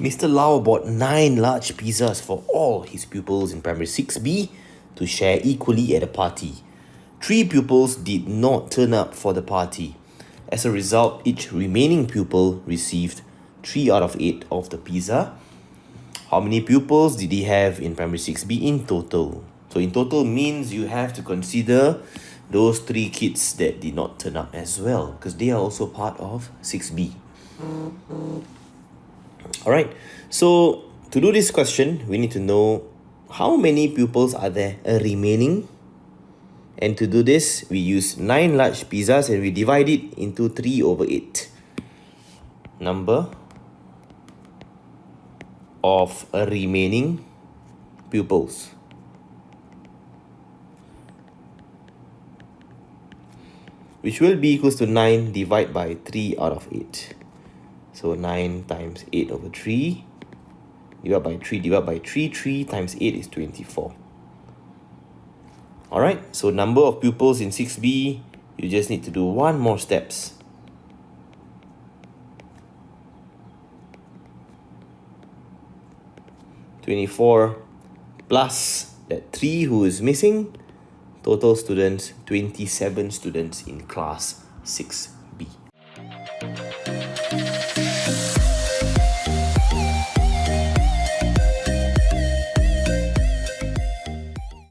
Mr. Lau bought 9 large pizzas for all his pupils in primary 6B to share equally at a party. 3 pupils did not turn up for the party. As a result, each remaining pupil received 3 out of 8 of the pizza. How many pupils did he have in primary 6B in total? So in total means you have to consider those 3 kids that did not turn up as well, because they are also part of 6B. Alright, so to do this question, we need to know how many pupils are there remaining. And to do this, we use 9 large pizzas and we divide it into 3/8. Number of remaining pupils. Which will be equals to 9 divided by 3 out of 8. So 9 times 8/3 divided by 3 divided by 3. 3 times 8 is 24. Alright, so number of pupils in 6B, you just need to do one more steps. (24) plus that 3 who is missing. Total students, 27 students in class 6.